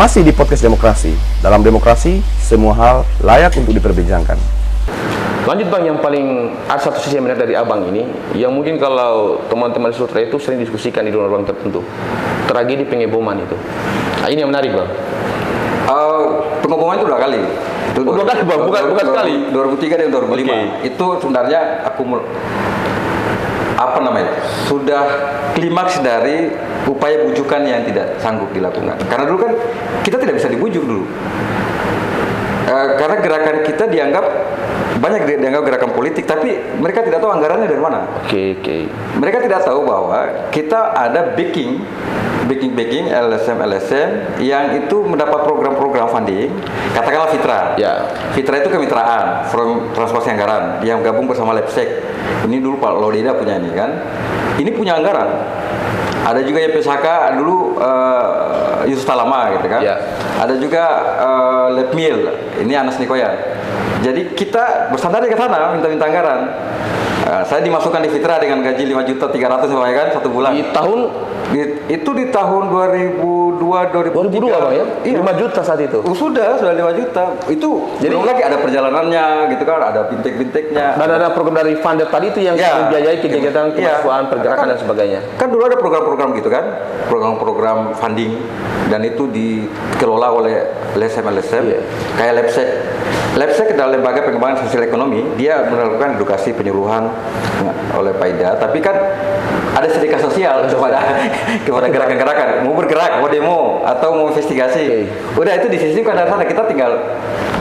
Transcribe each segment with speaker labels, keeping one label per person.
Speaker 1: Masih di podcast demokrasi. Dalam demokrasi, semua hal layak untuk diperbincangkan.
Speaker 2: Lanjut Bang, yang paling ada satu sisi yang menarik dari Abang ini, yang mungkin kalau teman-teman Sultra itu sering diskusikan di ruang-ruang tertentu, tragedi pengeboman itu. Nah, ini yang menarik Bang.
Speaker 3: Pengeboman itu 2 kali. Itu
Speaker 2: Oh, 2 kali Bang, bukan sekali.
Speaker 3: 2003 dan 2005.
Speaker 2: Okay.
Speaker 3: Itu sebenarnya sudah klimaks dari upaya bujukan yang tidak sanggup dilakukan. Karena dulu kan kita tidak bisa dibujuk dulu. Karena gerakan kita banyak dianggap gerakan politik, tapi mereka tidak tahu anggarannya dari mana.
Speaker 2: Oke.
Speaker 3: Mereka tidak tahu bahwa kita ada backing LSM yang itu mendapat program-program funding, katakanlah Fitra.
Speaker 2: Ya.
Speaker 3: Fitra itu kemitraan, Forum Transportasi Anggaran yang gabung bersama Lepsek. Ini dulu Pak Lodeda punya ini kan. Ini punya anggaran. Ada juga YPSHK dulu Yusuf Talama gitu kan.
Speaker 2: Ya.
Speaker 3: Ada juga Lepmil, ini Anas Nikoyan. Jadi kita bersandar ke sana minta anggaran. Saya dimasukkan di Fitra dengan gaji 5.300.000 kan 1 bulan.
Speaker 2: Di tahun
Speaker 3: Itu di tahun 2002
Speaker 2: Bang ya?
Speaker 3: Iya.
Speaker 2: 5 juta saat itu.
Speaker 3: Sudah 5 juta. Itu
Speaker 2: Jadi
Speaker 3: belum lagi ada perjalanannya gitu kan, ada bintik-bintiknya.
Speaker 2: Dan ada program dari funder tadi itu yang membiayai kegiatan kemahasiswaan, pergerakan dan sebagainya.
Speaker 3: Kan dulu ada program-program gitu kan, program-program funding, dan itu dikelola oleh LSM, kayak Lepsek. Lepsek adalah lembaga pengembangan sosial ekonomi. Dia melakukan edukasi penyuluhan oleh PAIDA, tapi kan ada sedekah sosial kepada gerakan-gerakan, mau bergerak, mau demo, atau mau investigasi. Udah itu disisipkan dari sana, kita tinggal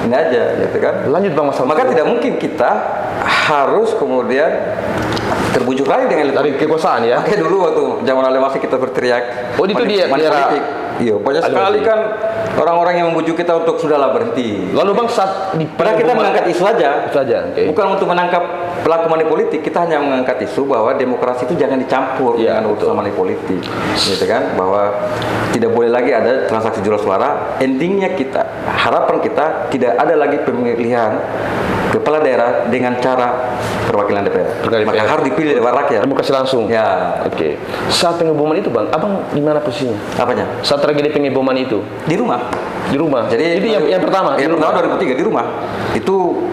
Speaker 3: ini aja, gitu kan.
Speaker 2: Lanjut Bang Mas.
Speaker 3: Maka tidak mungkin kita harus kemudian terbujuk lagi dengan
Speaker 2: dari kekuasaan ya.
Speaker 3: Oke, dulu waktu zaman Ale masih kita berteriak.
Speaker 2: Oh, itu dia
Speaker 3: politik. Iya, banyak sekali kan orang-orang yang membujuk kita untuk sudahlah berhenti.
Speaker 2: Lalu Bang saat
Speaker 3: padahal kita mengangkat isu saja.
Speaker 2: Okay.
Speaker 3: Bukan untuk menangkap pelaku money politik, kita hanya mengangkat isu bahwa demokrasi itu jangan dicampur dengan urusan money politik. Gitu kan? Bahwa tidak boleh lagi ada transaksi jual suara. Endingnya harapan kita tidak ada lagi pemilihan kepala daerah dengan cara perwakilan DPR. Maka harus dipilih lewat rakyat.
Speaker 2: Demokrasi langsung.
Speaker 3: Ya.
Speaker 2: Oke. Saat pengeboman itu Bang, Abang di mana posisinya?
Speaker 3: Apanya?
Speaker 2: Saat tragedi pengeboman itu?
Speaker 3: Di rumah.
Speaker 2: Di rumah.
Speaker 3: Jadi
Speaker 2: itu yang pertama.
Speaker 3: Yang pertama 2003 di rumah. Itu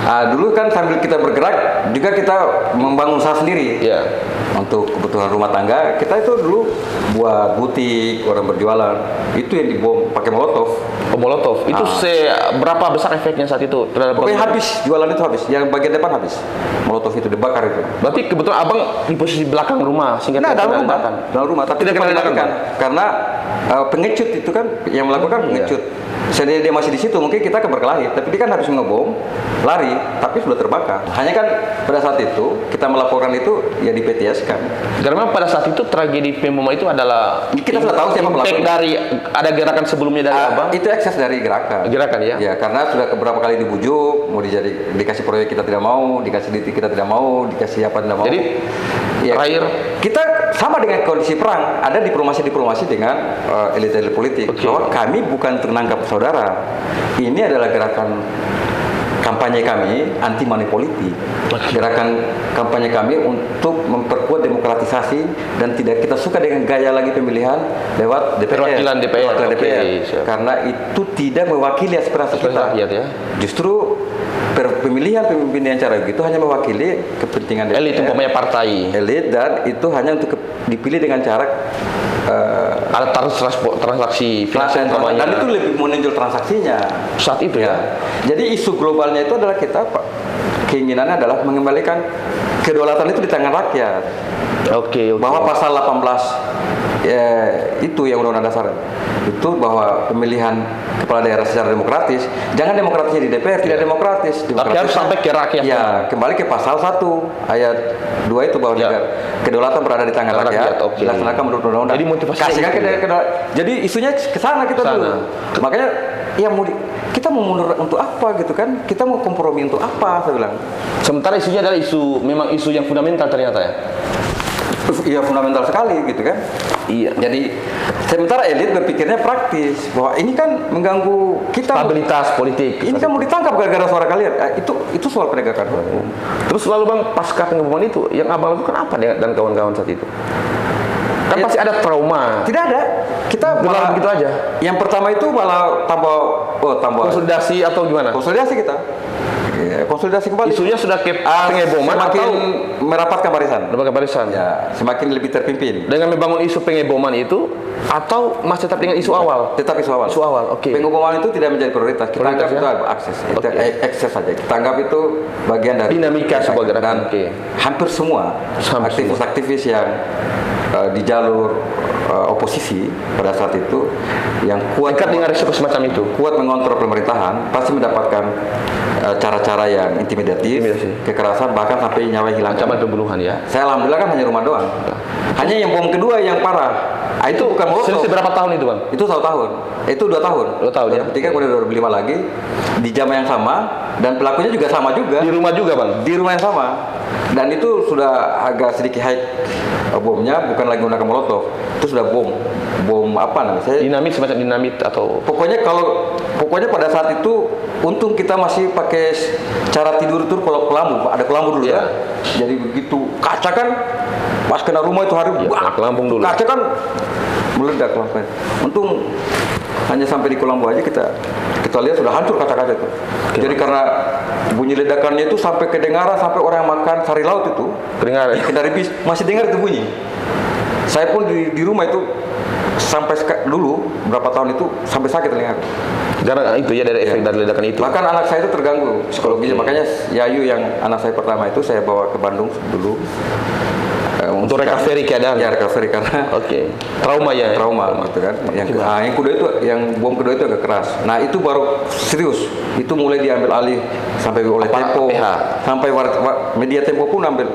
Speaker 3: dulu kan sambil kita bergerak juga kita membangun usaha sendiri.
Speaker 2: Iya.
Speaker 3: Untuk kebutuhan rumah tangga, kita itu dulu buat butik, orang berjualan. Itu yang dibom pakai molotov.
Speaker 2: Oh, molotov. Itu berapa besar efeknya saat itu terhadap
Speaker 3: pokoknya habis, jualan itu habis. Yang bagian depan habis. Molotov itu dibakar itu.
Speaker 2: Berarti kebetulan Abang di posisi belakang rumah sehingga
Speaker 3: dalam rumah, tapi
Speaker 2: tidak kena ledakan.
Speaker 3: Karena pengecut itu kan yang melakukan pengecut. Seandainya dia masih di situ, mungkin kita akan berkelahi. Tapi dia kan habis ngebom, lari, tapi sudah terbakar. Hanya kan pada saat itu kita melaporkan itu ya di PTS kan.
Speaker 2: Karena pada saat itu tragedi pengeboman itu adalah
Speaker 3: kita sudah tahu siapa pelakunya.
Speaker 2: Dari ada gerakan sebelumnya dari Abang.
Speaker 3: Itu ekses dari gerakan.
Speaker 2: Gerakan ya.
Speaker 3: Ya, karena sudah beberapa kali dibujuk, mau dikasih proyek kita tidak mau, dikasih DT kita tidak mau, dikasih apa tidak mau.
Speaker 2: Jadi terakhir
Speaker 3: kita sama dengan kondisi perang, ada diplomasi dengan elit-elit politik. Bahwa kami bukan untuk menangkap saudara. Ini adalah gerakan kampanye kami anti money politik. Gerakan kampanye kami untuk memperkuat demokratisasi dan tidak kita suka dengan gaya lagi pemilihan lewat DPR.
Speaker 2: Perwakilan DPR.
Speaker 3: Karena itu tidak mewakili aspirasi kita.
Speaker 2: Rakyat ya.
Speaker 3: Justru pemilihan pemimpin yang cara begitu hanya mewakili kepentingan DPR.
Speaker 2: Elit umpamanya partai.
Speaker 3: Elit, dan itu hanya untuk dipilih dengan cara
Speaker 2: ada transaksi finansial
Speaker 3: dan itu lebih menonjol transaksinya
Speaker 2: saat itu ya.
Speaker 3: Jadi isu globalnya itu adalah kita keinginannya adalah mengembalikan kedaulatan itu di tangan rakyat.
Speaker 2: Oke.
Speaker 3: Bahwa pasal 18 itu yang Undang-Undang Dasar itu bahwa pemilihan kepala daerah secara demokratis, jangan demokratisnya di DPR, tidak demokratis.
Speaker 2: Tapi harus sampai ke rakyat.
Speaker 3: Ya, kembali ke pasal 1 ayat 2 itu bahwa kedaulatan berada di tangan rakyat. Dilaksanakan menurut undang-undang.
Speaker 2: Jadi motivasi
Speaker 3: kasihkan jadi isunya ke sana kita dulu. Makanya ya kita mau mundur untuk apa gitu kan? Kita mau kompromi untuk apa, saya bilang.
Speaker 2: Sementara isunya adalah memang isu yang fundamental ternyata ya.
Speaker 3: Iya, fundamental sekali gitu kan.
Speaker 2: Iya.
Speaker 3: Jadi sementara elit berpikirnya praktis bahwa ini kan mengganggu kita
Speaker 2: stabilitas politik.
Speaker 3: Ini kan mau ditangkap gara-gara suara kalian. Itu soal penegakan hukum.
Speaker 2: Terus lalu Bang pasca pengeboman itu yang Abang lakukan apa dan kawan-kawan saat itu? Kan pasti ada trauma.
Speaker 3: Tidak ada. Kita malah
Speaker 2: begitu aja.
Speaker 3: Yang pertama itu malah tambah
Speaker 2: Konsolidasi atau gimana?
Speaker 3: konsolidasi kita. Ya, konsolidasi kembali.
Speaker 2: Isunya sudah ke pengeboman
Speaker 3: semakin
Speaker 2: atau
Speaker 3: merapatkan barisan.
Speaker 2: lembaga barisan?
Speaker 3: Ya, semakin lebih terpimpin.
Speaker 2: Dengan membangun isu pengeboman itu atau masih tetap dengan isu awal?
Speaker 3: Tetap isu awal.
Speaker 2: Isu awal, oke.
Speaker 3: Pengeboman itu tidak menjadi prioritas. Kita
Speaker 2: Prioritas,
Speaker 3: anggap
Speaker 2: ya?
Speaker 3: itu akses. Itu
Speaker 2: Oke.
Speaker 3: akses saja. Kita anggap itu bagian dari
Speaker 2: Dinamika sebuah gerakan.
Speaker 3: Dan
Speaker 2: Oke.
Speaker 3: hampir semua
Speaker 2: Hampir
Speaker 3: aktivis-aktivis yang di jalur oposisi pada saat itu yang kuat
Speaker 2: Dekat dengan risiko semacam itu.
Speaker 3: kuat mengontrol pemerintahan pasti mendapatkan cara-cara yang intimidatif,
Speaker 2: Intimidasi.
Speaker 3: kekerasan, bahkan sampai nyawa hilang.
Speaker 2: Ancaman pembunuhan ya.
Speaker 3: Saya alhamdulillah kan hanya rumah doang. Hanya yang bom kedua yang parah. Itu bukan molotov.
Speaker 2: Selisih berapa tahun itu, Bang?
Speaker 3: Itu 1 tahun. Itu 2 tahun.
Speaker 2: 2 tahun ya.
Speaker 3: 2003 kemudian 2005 lagi di jam yang sama dan pelakunya juga sama juga.
Speaker 2: Di rumah juga, Bang?
Speaker 3: Di rumah yang sama. Dan itu sudah agak sedikit high bomnya, bukan lagi menggunakan molotov. Itu sudah bom apa namanya?
Speaker 2: Dinamit, semacam dinamit atau
Speaker 3: Pokoknya pada saat itu untung kita masih pakai cara tidur itu kalau kelambu, ada kelambu dulu
Speaker 2: Iya.
Speaker 3: ya. Jadi begitu kaca kan pas kena rumah itu hari
Speaker 2: Iya, kelampung dulu.
Speaker 3: Kaca kan meledak langsung. Untung hanya sampai di kelambu aja kita lihat sudah hancur kaca-kaca itu. Jadi karena bunyi ledakannya itu sampai kedengaran sampai orang yang makan sari laut itu
Speaker 2: Kedengar ya?
Speaker 3: dari bis masih dengar itu bunyi. Saya pun di rumah itu sampai dulu berapa tahun itu sampai sakit telinga.
Speaker 2: Karena itu ya dari efek dari ledakan itu.
Speaker 3: Bahkan anak saya itu terganggu psikologinya.
Speaker 2: Oke.
Speaker 3: Makanya Yayu yang anak saya pertama itu saya bawa ke Bandung dulu.
Speaker 2: Untuk recovery keadaan.
Speaker 3: Ya recovery karena
Speaker 2: Oke. Trauma ya.
Speaker 3: trauma gitu kan. Yang kedua itu yang bom kedua itu agak keras. Nah itu baru serius. Itu mulai diambil alih sampai oleh
Speaker 2: Apa,
Speaker 3: Tempo,
Speaker 2: PH?
Speaker 3: sampai media Tempo pun ambil.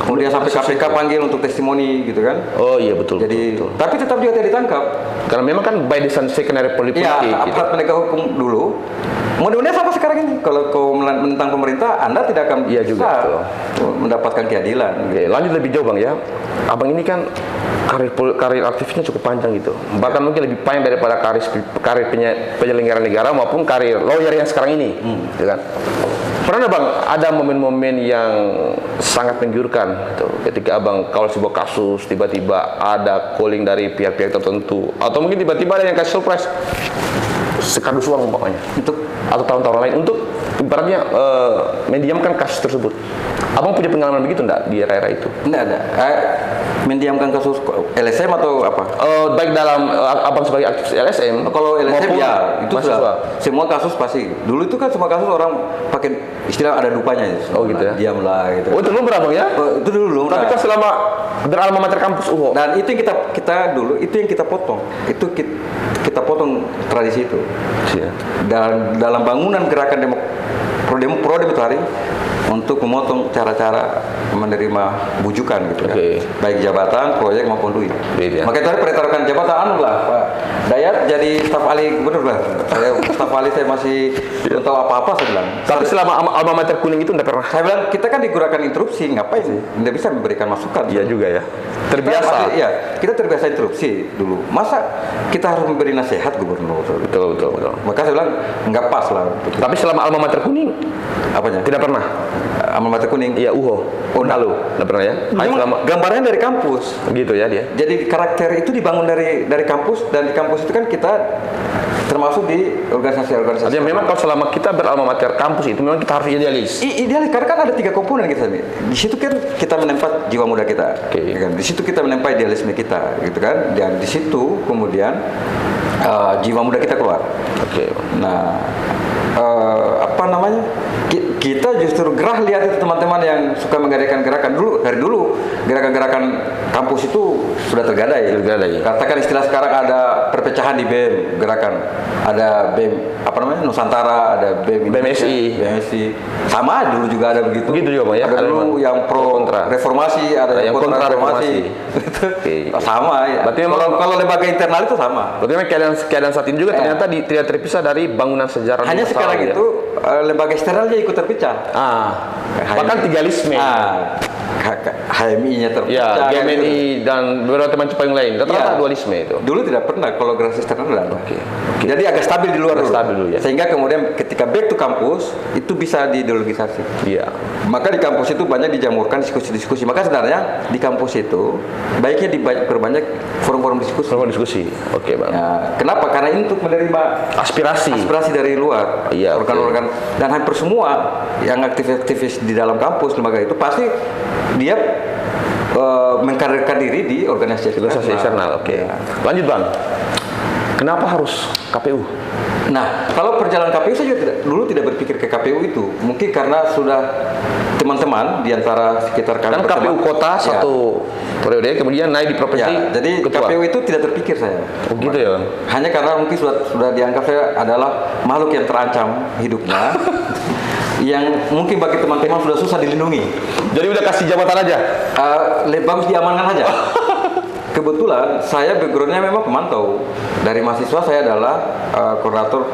Speaker 3: Kemudian sampai KPK panggil untuk testimoni gitu kan.
Speaker 2: Oh iya betul.
Speaker 3: Jadi
Speaker 2: betul.
Speaker 3: tapi tetap juga tidak ditangkap.
Speaker 2: Karena memang kan by design skenario politik
Speaker 3: Iya,
Speaker 2: gitu.
Speaker 3: aparat penegak hukum dulu. Mudah-mudahan sampai sekarang ini kalau kau menentang pemerintah, Anda tidak akan
Speaker 2: Iya juga,
Speaker 3: bisa
Speaker 2: betul.
Speaker 3: mendapatkan keadilan.
Speaker 2: Oke, lanjut lebih jauh, Bang ya. Abang ini kan karir aktifnya cukup panjang gitu. Bahkan mungkin lebih panjang daripada karir penyelenggara negara maupun karir lawyer yang sekarang ini. Gitu kan. Pernah Bang ada momen-momen yang sangat menggiurkan gitu, ketika Abang kalau sebuah kasus tiba-tiba ada calling dari pihak-pihak tertentu atau mungkin tiba-tiba ada yang kasih surprise sekardus uang umpamanya untuk atau tahun-tahun lain untuk ibaratnya mendiamkan kasus tersebut. Abang punya pengalaman begitu enggak di era-era itu?
Speaker 3: Tidak ada. Mendiamkan kasus LSM atau apa?
Speaker 2: Baik dalam Abang sebagai aktivis LSM.
Speaker 3: Kalau LSM
Speaker 2: maupun
Speaker 3: ya itu
Speaker 2: mahasiswa.
Speaker 3: sudah semua kasus pasti. Dulu itu kan semua kasus orang pakai istilah ada dupanya ya.
Speaker 2: Oh gitu ya.
Speaker 3: Diamlah gitu.
Speaker 2: Oh itu lumrah Bang ya?
Speaker 3: Itu dulu.
Speaker 2: Tapi kan selama beralma mater kampus UHO.
Speaker 3: Dan itu yang kita dulu itu yang kita potong. Itu kita potong tradisi itu.
Speaker 2: Iya.
Speaker 3: Dan dalam bangunan gerakan pro demokrasi untuk memotong cara-cara menerima bujukan gitu kan.
Speaker 2: Oke.
Speaker 3: Baik jabatan, proyek maupun duit.
Speaker 2: Duit, ya.
Speaker 3: Makanya tadi peretarukan jabatan lah Pak Dayat jadi staf ahli gubernur lah. Saya staf ahli saya masih belum tahu apa-apa saya bilang.
Speaker 2: Tapi selama alma mater kuning itu enggak pernah.
Speaker 3: Saya bilang kita kan di gerakan interupsi ngapain sih? Tidak bisa memberikan masukan.
Speaker 2: Iya juga ya. Terbiasa.
Speaker 3: Kita terbiasa interupsi dulu. Masa kita harus memberi nasihat gubernur?
Speaker 2: Betul.
Speaker 3: Maka saya bilang nggak pas lah.
Speaker 2: Tapi selama alma mater kuning
Speaker 3: Apanya?
Speaker 2: tidak pernah.
Speaker 3: Alma mater kuning.
Speaker 2: Iya UHO.
Speaker 3: Oh,
Speaker 2: Lalu enggak pernah ya? Hanya selama
Speaker 3: Gambarnya dari kampus.
Speaker 2: gitu ya dia.
Speaker 3: Jadi karakter itu dibangun dari kampus dan di kampus itu kan kita termasuk di organisasi-organisasi.
Speaker 2: Artinya memang kalau selama kita beralma mater kampus itu memang kita harus idealis.
Speaker 3: Idealis karena kan ada 3 komponen kita nih. Di situ kan kita menempat jiwa muda kita,
Speaker 2: Oke.
Speaker 3: ya kan? Di situ kita menempat idealisme kita, gitu kan? Dan di situ kemudian jiwa muda kita keluar.
Speaker 2: Oke.
Speaker 3: Nah, apa namanya? Kita justru gerah lihat itu teman-teman yang suka mengadakan gerakan dari dulu gerakan-gerakan kampus itu sudah tergadai. Katakan istilah sekarang ada perpecahan di BEM gerakan, ada BEM apa namanya Nusantara, ada BEM BMSI. Sama dulu juga ada begitu.
Speaker 2: Begitu juga Pak ya.
Speaker 3: Ada dulu yang pro
Speaker 2: kontra
Speaker 3: reformasi, ada yang kontra reformasi.
Speaker 2: Oke.
Speaker 3: Sama ya.
Speaker 2: Berarti
Speaker 3: Kalau lembaga internal itu sama.
Speaker 2: Berarti memang keadaan saat ini juga ternyata tidak terpisah dari bangunan sejarah.
Speaker 3: Hanya sekarang
Speaker 2: ya?
Speaker 3: itu lembaga eksternalnya ikut terpecah.
Speaker 2: Bahkan tigalisme.
Speaker 3: HMI-nya terpecah.
Speaker 2: Ya,
Speaker 3: gitu.
Speaker 2: GMNI dan beberapa teman Jepang lain. Rata-rata
Speaker 3: Iya.
Speaker 2: dualisme itu.
Speaker 3: Dulu tidak pernah kolaborasi eksternal tidak ada.
Speaker 2: Oke.
Speaker 3: Jadi agak stabil di luar
Speaker 2: Agak
Speaker 3: dulu.
Speaker 2: stabil dulu, ya.
Speaker 3: Sehingga kemudian ketika back to kampus itu bisa diideologisasi.
Speaker 2: Iya.
Speaker 3: Maka di kampus itu banyak dijamurkan diskusi-diskusi. Maka sebenarnya di kampus itu baiknya diperbanyak forum-forum diskusi.
Speaker 2: Perlu diskusi. Oke, Bang.
Speaker 3: Ya, kenapa? Karena ini untuk menerima
Speaker 2: Aspirasi.
Speaker 3: dari luar.
Speaker 2: Iya,
Speaker 3: Organ-organ dan hampir semua yang aktivis-aktivis di dalam kampus lembaga itu pasti dia mengkarirkan diri di organisasi
Speaker 2: Organisasi eksternal. Oke.
Speaker 3: Ya.
Speaker 2: Lanjut, Bang. Kenapa harus KPU?
Speaker 3: Nah, kalau perjalanan KPU saya juga dulu tidak berpikir ke KPU itu. Mungkin karena sudah teman-teman di antara sekitar kami
Speaker 2: Kan KPU kota
Speaker 3: Ya.
Speaker 2: satu periode, kemudian naik di provinsi.
Speaker 3: Ya, jadi
Speaker 2: ketua.
Speaker 3: KPU itu tidak terpikir saya.
Speaker 2: Oh, gitu ya, Bang?
Speaker 3: Hanya karena mungkin sudah dianggap saya adalah makhluk yang terancam hidupnya, yang mungkin bagi teman-teman sudah susah dilindungi.
Speaker 2: Jadi udah kasih jabatan aja.
Speaker 3: Lebih bagus diamankan saja. Kebetulan saya backgroundnya memang pemantau. Dari mahasiswa saya adalah koordinator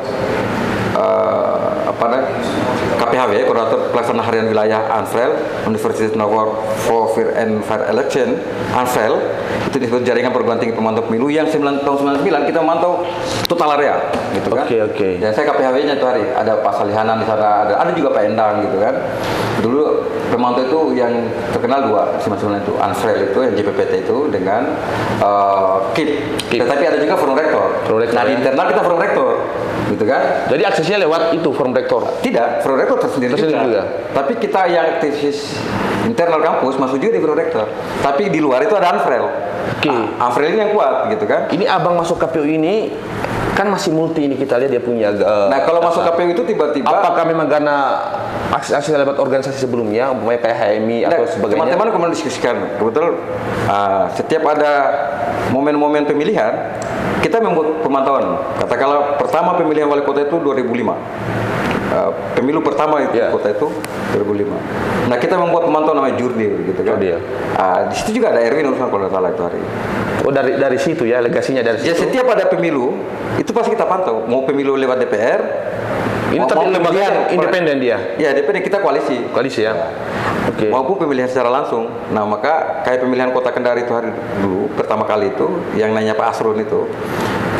Speaker 3: KPHW, koordinator pelaksana harian wilayah ANFREL, Universitas Nagor for Fair and Fair Election, ANFREL. Itu disebut jaringan perguruan tinggi pemantau pemilu yang tahun 99 kita memantau total area, gitu kan?
Speaker 2: Oke.
Speaker 3: Dan saya KPHW-nya itu hari ada Pak Salihanan di sana, ada juga Pak Endang, gitu kan? Dulu pemantau itu yang terkenal dua, semacam itu ANFREL itu, yang JPPT itu dengan KIP. Tetapi ada juga forum rektor.
Speaker 2: Forum rektor,
Speaker 3: Nah di
Speaker 2: ya.
Speaker 3: internal kita forum rektor, gitu kan?
Speaker 2: Jadi aksesnya lewat itu forum rektor.
Speaker 3: Tidak, forum rektor tersendiri juga. Tapi kita yang aktivis internal kampus masuk juga di forum rektor. Tapi di luar itu ada ANFREL.
Speaker 2: Oke.
Speaker 3: ANFREL ini yang kuat, gitu kan?
Speaker 2: Ini abang masuk KPU ini kan masih multi ini, kita lihat dia punya.
Speaker 3: Nah kalau masuk KPU itu tiba-tiba
Speaker 2: apakah memang karena aksi lewat organisasi sebelumnya, umpamanya PHMI atau sebagainya?
Speaker 3: teman-teman kemudian diskusikan. Kebetulan setiap ada momen-momen pemilihan, kita membuat pemantauan. Katakanlah pertama pemilihan wali kota itu 2005. Pemilu pertama itu kota itu 2005. Nah kita membuat pemantauan namanya Jurdil, gitu kan?
Speaker 2: Jurdil.
Speaker 3: Di situ juga ada Erwin urusan kalau nggak salah itu hari.
Speaker 2: Oh dari situ ya, legasinya dari situ.
Speaker 3: Ya setiap ada pemilu itu pasti kita pantau. Mau pemilu lewat DPR.
Speaker 2: Ini
Speaker 3: mau
Speaker 2: tapi lembaga
Speaker 3: pemilihan
Speaker 2: independen dia.
Speaker 3: Ya DPR kita koalisi.
Speaker 2: Koalisi ya. Oke.
Speaker 3: Maupun pemilihan secara langsung. Nah maka kayak pemilihan kota Kendari itu hari dulu pertama kali itu yang nanya Pak Asrun itu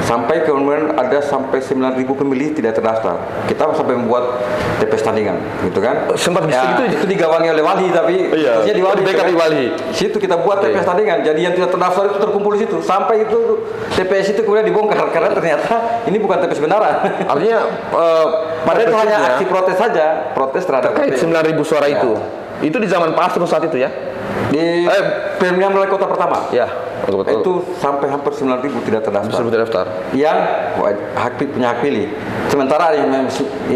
Speaker 3: sampai kemudian ada sampai 9.000 pemilih tidak terdaftar. Kita sampai membuat TPS tandingan, gitu kan?
Speaker 2: Sempat bisa gitu.
Speaker 3: Itu digawangi oleh wali tapi
Speaker 2: Iya.
Speaker 3: di wali.
Speaker 2: Dekat di wali.
Speaker 3: Situ kita buat TPS tandingan. Jadi yang tidak terdaftar itu terkumpul di situ. Sampai itu TPS itu kemudian dibongkar karena ternyata ini bukan TPS benaran.
Speaker 2: Artinya
Speaker 3: Padahal itu hanya aksi protes saja, protes terhadap
Speaker 2: terkait 9.000 suara itu. Itu di zaman Pak Asrun saat itu ya?
Speaker 3: di pemilihan wali kota pertama.
Speaker 2: Ya. Betul.
Speaker 3: Itu sampai hampir 9.000 tidak terdaftar.
Speaker 2: Bisa terdaftar.
Speaker 3: Yang punya hak pilih. Sementara yang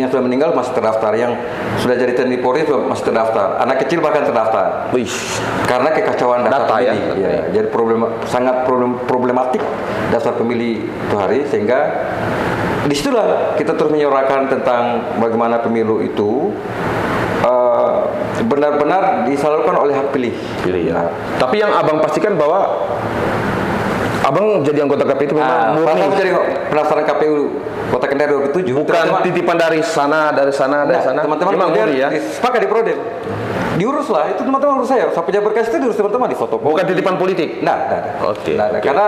Speaker 3: sudah meninggal masih terdaftar, yang sudah jadi TNI Polri masih terdaftar, anak kecil bahkan terdaftar.
Speaker 2: Wih.
Speaker 3: Karena kekacauan daftar
Speaker 2: Data ya.
Speaker 3: pemilih. Ya, jadi sangat problematik daftar pemilih itu hari, sehingga disitulah kita terus menyuarakan tentang bagaimana pemilu itu benar-benar disalurkan oleh hak pilih.
Speaker 2: Ya. Tapi yang abang pastikan bahwa abang jadi anggota KPU itu memang murni.
Speaker 3: Pas jadi pendaftaran KPU Kota Kendari 2007.
Speaker 2: Bukan titipan dari sana.
Speaker 3: Teman-teman
Speaker 2: memang
Speaker 3: kemudian
Speaker 2: murni ya.
Speaker 3: sepakat di Prodem. Diurus lah, itu teman-teman urus saya. Sampai pejabat berkas itu diurus teman-teman di foto.
Speaker 2: Bukan titipan politik.
Speaker 3: Nah.
Speaker 2: Oke.
Speaker 3: Karena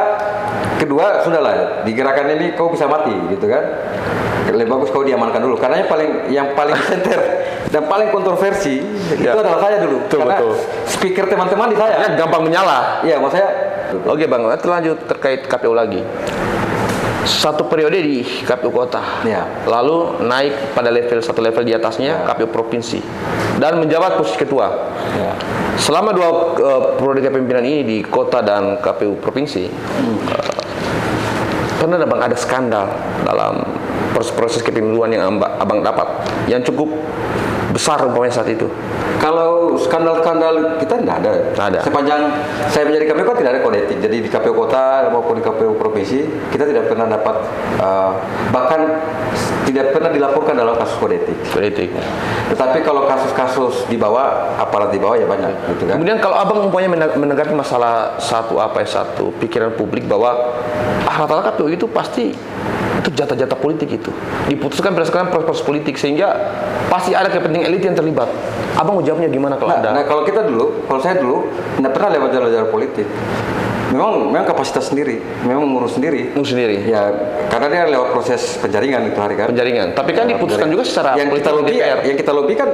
Speaker 3: kedua sudahlah di gerakan ini kau bisa mati, gitu kan. Lebih bagus kau diamankan dulu. Karena yang paling center dan paling kontroversi itu adalah saya dulu. Betul. Speaker teman-teman di saya.
Speaker 2: Ya, gampang menyala.
Speaker 3: Iya, maksud saya.
Speaker 2: Oke Bang, kita lanjut terkait KPU lagi. Satu periode di KPU kota, lalu naik pada satu level di atasnya KPU provinsi dan menjabat posisi ketua. Selama dua periode kepemimpinan ini di kota dan KPU provinsi, pernah Bang ada skandal dalam proses kepemiluan yang abang dapat yang cukup besar umpamanya saat itu?
Speaker 3: Kalau skandal-skandal kita tidak ada. Sepanjang saya menjadi KPU kan tidak ada kode etik. Jadi di KPU kota maupun di KPU provinsi kita tidak pernah dapat bahkan tidak pernah dilaporkan dalam kasus kode etik. Tetapi kalau kasus-kasus di bawah, aparat di bawah ya banyak, gitu kan.
Speaker 2: Kemudian kalau abang umpamanya menanggapi masalah satu pikiran publik bahwa rata-rata KPU itu pasti Itu jatah-jatah politik itu. Diputuskan berdasarkan proses politik sehingga pasti ada kepentingan elit yang terlibat. Abang mau jawabnya gimana kalau ada?
Speaker 3: Nah, kalau saya dulu nggak pernah lewat jalur-jalur politik. Memang kapasitas sendiri, memang ngurus sendiri.
Speaker 2: Ngurus sendiri.
Speaker 3: Ya, karena dia lewat proses penjaringan itu hari kan.
Speaker 2: Penjaringan. Tapi kan diputuskan juga secara
Speaker 3: yang
Speaker 2: politik
Speaker 3: kita lobby,
Speaker 2: DPR.
Speaker 3: yang kita lobby kan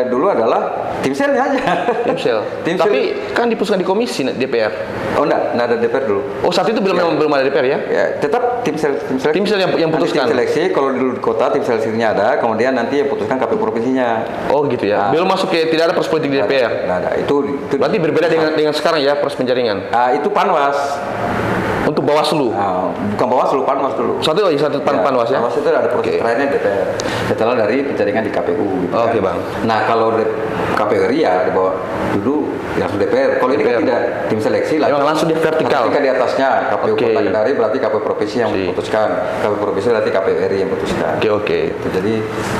Speaker 3: dulu adalah tim selnya aja.
Speaker 2: Tim sel.
Speaker 3: Tim sel.
Speaker 2: Tapi kan diputuskan di komisi DPR.
Speaker 3: Oh enggak ada DPR dulu.
Speaker 2: Oh, saat itu belum ada DPR ya?
Speaker 3: Ya, tetap tim sel
Speaker 2: Tim sel yang
Speaker 3: nanti
Speaker 2: putuskan.
Speaker 3: Tim seleksi kalau dulu di kota tim seleksinya ada, kemudian nanti yang putuskan KPU provinsinya.
Speaker 2: Oh, gitu ya. Belum masuk ke tidak ada proses politik di DPR.
Speaker 3: Nah, itu
Speaker 2: Berarti berbeda dengan sekarang ya proses penjaringan.
Speaker 3: itu Panwas.
Speaker 2: Untuk Bawaslu.
Speaker 3: Bukan Bawaslu, Panwas dulu.
Speaker 2: Satu Panwas ya.
Speaker 3: Panwas itu ada proses terakhirnya DPR. Setelah dari penjaringan di KPU gitu
Speaker 2: Oke,
Speaker 3: kan.
Speaker 2: Bang.
Speaker 3: Nah, kalau KPU RIA di bawah dulu langsung DPR. Kalau ini kan tidak tim seleksi lah.
Speaker 2: Memang langsung di vertikal.
Speaker 3: Ketika di atasnya KPU
Speaker 2: Oke.
Speaker 3: Kota Kendari berarti KPU provinsi yang memutuskan. KPU provinsi berarti KPU RI yang memutuskan.
Speaker 2: Oke.
Speaker 3: Gitu. Jadi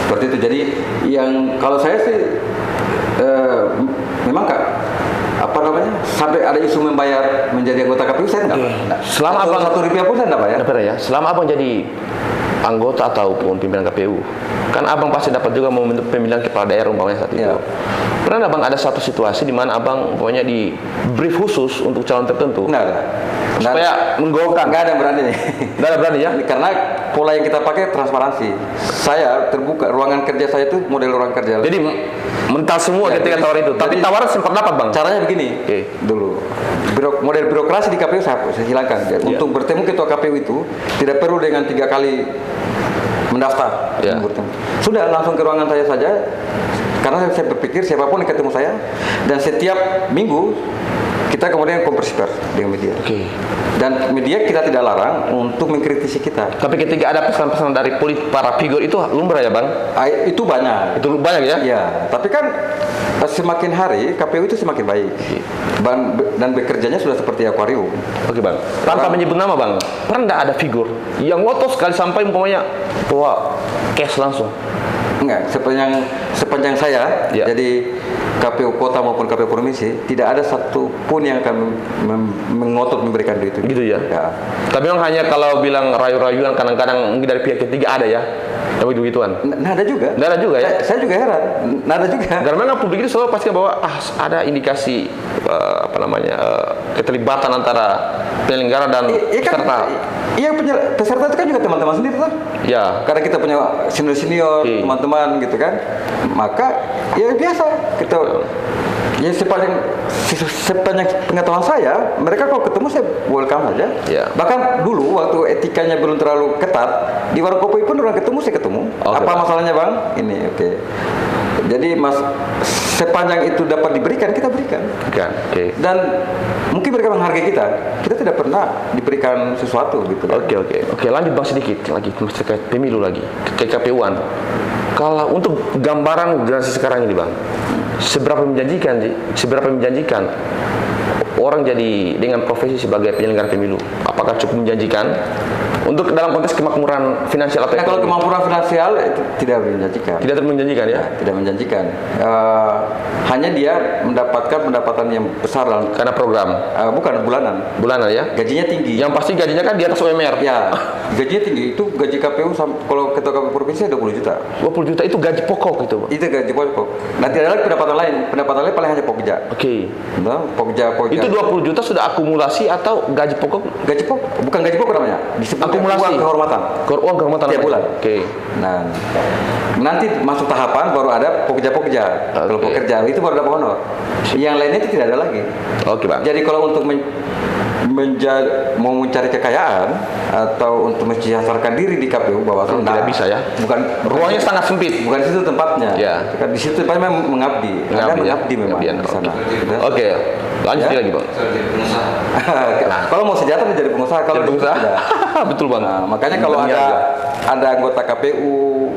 Speaker 3: seperti itu. Jadi yang kalau saya sih memang sampai ada isu membayar menjadi anggota KPU saya enggak.
Speaker 2: Selama abang
Speaker 3: satu rupiah pun saya enggak bayar.
Speaker 2: Dapat ya. Selama abang jadi anggota ataupun pimpinan KPU, kan abang pasti dapat juga pemilihan kepala daerah umpamanya saat itu.
Speaker 3: Ya.
Speaker 2: Pernah abang ada satu situasi di mana abang pokoknya di brief khusus untuk calon tertentu?
Speaker 3: Enggak ada.
Speaker 2: Supaya menggolkan.
Speaker 3: Enggak ada yang berani nih.
Speaker 2: Enggak ada berani ya?
Speaker 3: Karena pola yang kita pakai transparansi. Saya terbuka, ruangan kerja saya itu model ruang kerja.
Speaker 2: Jadi mental semua ketika tawaran itu. Tapi tawaran sempat dapat bang.
Speaker 3: Caranya begini. Dulu model birokrasi di KPU saya silakan. Untuk bertemu ketua KPU itu tidak perlu dengan 3 kali mendaftar. Sudah langsung ke ruangan saya saja. Karena saya berpikir siapapun yang ketemu saya dan setiap minggu kita kemudian konversi pers dengan media. Dan media kita tidak larang untuk mengkritisi kita.
Speaker 2: Tapi ketika ada pesan-pesan dari para figur itu lumrah ya bang?
Speaker 3: Itu banyak.
Speaker 2: Itu banyak ya?
Speaker 3: Ya. Tapi kan semakin hari KPU itu semakin baik. Dan bekerjanya sudah seperti akuarium.
Speaker 2: Oke bang. Tanpa menyebut nama bang, pernah tidak ada figur yang ngotot sekali sampai umpamanya bawa cash langsung?
Speaker 3: Enggak, sepanjang saya jadi KPU kota maupun KPU provinsi tidak ada satupun yang akan mengotot memberikan duit itu.
Speaker 2: Gitu ya? Tapi memang hanya kalau bilang rayu-rayuan kadang-kadang mungkin dari pihak ketiga ada ya? Tapi begituan?
Speaker 3: Nggak ada juga.
Speaker 2: Nggak ada juga ya?
Speaker 3: Saya juga heran. Nggak ada juga.
Speaker 2: Karena memang publik itu selalu pasti bahwa ada indikasi keterlibatan antara penyelenggara dan peserta.
Speaker 3: Iya, peserta itu kan juga teman-teman sendiri kan? Ya. Karena kita punya senior-senior, teman-teman gitu kan. Maka ya biasa kita ya sepanjang pengetahuan saya, mereka kalau ketemu saya welcome saja. Bahkan dulu waktu etikanya belum terlalu ketat, di warung kopi pun orang ketemu saya ketemu. Apa masalahnya bang? Ini jadi sepanjang itu dapat diberikan kita berikan. Dan mungkin mereka menghargai kita. Kita tidak pernah diberikan sesuatu gitu.
Speaker 2: Oke, lanjut bang sedikit lagi terkait pemilu lagi, KPU-an. Kalau untuk gambaran generasi sekarang ini bang, seberapa menjanjikan orang jadi dengan profesi sebagai penyelenggara pemilu? Apakah cukup menjanjikan untuk dalam konteks kemakmuran finansial atau
Speaker 3: kalau kemakmuran finansial itu tidak menjanjikan.
Speaker 2: Tidak menjanjikan ya?
Speaker 3: Tidak menjanjikan. Hanya dia mendapatkan pendapatan yang besar
Speaker 2: karena program.
Speaker 3: Bukan bulanan.
Speaker 2: Bulanan ya?
Speaker 3: Gajinya tinggi.
Speaker 2: Yang pasti gajinya kan di atas UMR.
Speaker 3: Ya. Gajinya tinggi. Itu gaji KPU kalau ketua KPU provinsi 20 juta.
Speaker 2: 20 juta itu gaji pokok itu, Pak.
Speaker 3: Itu gaji pokok. Nanti ada lagi pendapatan lain. Pendapatan lain paling hanya pokja. Nah, pokja.
Speaker 2: Itu 20 juta sudah akumulasi atau gaji pokok?
Speaker 3: Gaji pokok. Bukan gaji pokok namanya. Disebut
Speaker 2: akumulasi
Speaker 3: uang kehormatan.
Speaker 2: Uang kehormatan
Speaker 3: tiap bulan.
Speaker 2: Nah,
Speaker 3: nanti masuk tahapan baru ada pokja-pokja. Kalau pekerja itu baru dapat honor. Yang lainnya itu tidak ada lagi.
Speaker 2: Bang.
Speaker 3: Jadi kalau untuk mau mencari kekayaan atau untuk mensejahterakan diri di KPU Bawaslu
Speaker 2: tidak bisa ya.
Speaker 3: Bukan
Speaker 2: ruangnya sangat sempit.
Speaker 3: Bukan di situ tempatnya. Di situ tempatnya memang mengabdi. Mengabdi memang di sana.
Speaker 2: Lanjut lagi bang.
Speaker 3: Kalau mau sejahtera jadi pengusaha. Kalau
Speaker 2: jadi pengusaha. Betul bang.
Speaker 3: Makanya kalau ada anggota KPU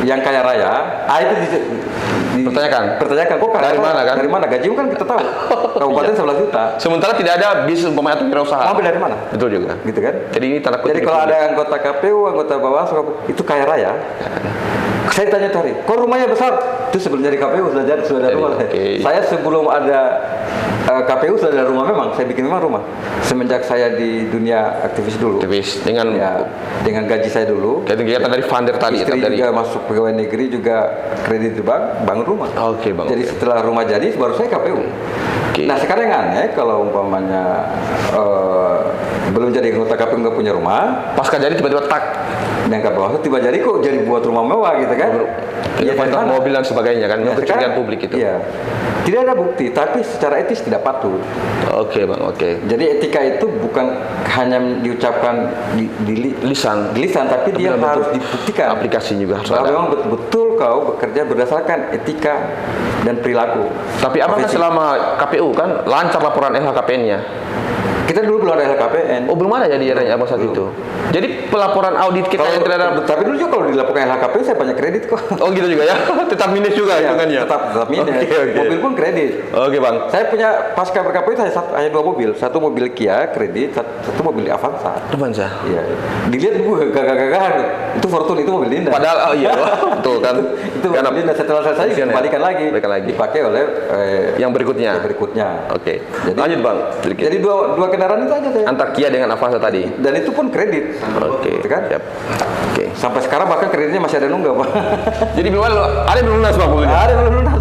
Speaker 3: yang kaya raya, itu pertanyakan kok dari mana gajimu kan kita tahu kabupaten 11 juta
Speaker 2: sementara tidak ada bisnis umpamanya atau wirausaha
Speaker 3: mau dari mana
Speaker 2: betul juga
Speaker 3: gitu kan
Speaker 2: jadi ini tanda kutip
Speaker 3: jadi kalau ada anggota KPU anggota Bawaslu itu kaya raya saya tanya tadi kok rumahnya besar itu sebelum jadi KPU sudah ada rumah saya sebelum ada KPU sudah ada rumah memang. Saya bikin memang rumah. Semenjak saya di dunia aktivis dulu.
Speaker 2: Aktivis dengan
Speaker 3: Ya, dengan gaji saya dulu.
Speaker 2: kegiatan dari funder tadi,
Speaker 3: Istri
Speaker 2: dari
Speaker 3: juga masuk pegawai negeri, juga kredit di bank, bangun rumah.
Speaker 2: Oke, Bang.
Speaker 3: Jadi setelah rumah jadi baru saya KPU.
Speaker 2: Oke.
Speaker 3: Nah sekarang yang aneh kalau umpamanya belum jadi anggota KPU nggak punya rumah,
Speaker 2: pasca jadi tiba-tiba tak
Speaker 3: diangkat bawah tiba jadi kok jadi buat rumah mewah gitu kan?
Speaker 2: ya,
Speaker 3: dari mana?
Speaker 2: mobil dan sebagainya kan,
Speaker 3: Ya,
Speaker 2: untuk
Speaker 3: sekarang-
Speaker 2: kepentingan publik itu.
Speaker 3: Iya. Tidak ada bukti, tapi secara etis tidak patut.
Speaker 2: Oke, Bang, oke.
Speaker 3: Jadi etika itu bukan hanya diucapkan di
Speaker 2: Lisan,
Speaker 3: lisan, tapi dia
Speaker 2: dalam
Speaker 3: harus
Speaker 2: bentuk
Speaker 3: dibuktikan.
Speaker 2: aplikasi juga harus
Speaker 3: Bahwa
Speaker 2: ada.
Speaker 3: memang betul-betul kau bekerja berdasarkan etika dan perilaku.
Speaker 2: Tapi apakah
Speaker 3: Profesi.
Speaker 2: selama KPU kan lancar laporan LHKPN-nya?
Speaker 3: Kita dulu belum ada LHKPN.
Speaker 2: Oh, belum ada ya di era Abang saat itu. Jadi pelaporan audit kita yang terhadap
Speaker 3: tapi dulu juga kalau dilaporkan LHKPN saya banyak kredit kok.
Speaker 2: oh gitu juga ya, tetap minus juga
Speaker 3: Ya,
Speaker 2: hitungannya.
Speaker 3: tetap minus.
Speaker 2: Oke, oke.
Speaker 3: Mobil pun kredit.
Speaker 2: Oke, Bang.
Speaker 3: Saya punya pasca berKPU itu hanya 2 mobil. Satu mobil Kia kredit, satu mobil Avanza.
Speaker 2: Depan saya.
Speaker 3: Iya. Dilihat gagah-gagahan. Itu Fortune, itu mobil Linda.
Speaker 2: Padahal oh iya, betul kan.
Speaker 3: itu mobil Linda setelah selesai
Speaker 2: Kasihan ya.
Speaker 3: dikembalikan lagi.
Speaker 2: Balikan lagi.
Speaker 3: Dipakai oleh
Speaker 2: Yang berikutnya.
Speaker 3: yang berikutnya.
Speaker 2: Oke.
Speaker 3: Jadi-
Speaker 2: Lanjut, Bang. Sedikit.
Speaker 3: Jadi dua kendaraan itu aja saya.
Speaker 2: Antar Kia dengan Avanza tadi.
Speaker 3: Dan itu pun kredit.
Speaker 2: Oke.
Speaker 3: Gitu kan?
Speaker 2: Siap. Oke.
Speaker 3: Sampai sekarang bahkan kreditnya masih ada nunggak, Pak.
Speaker 2: Jadi belum ada yang belum lunas, Bang, mobilnya?
Speaker 3: Ada belum lunas.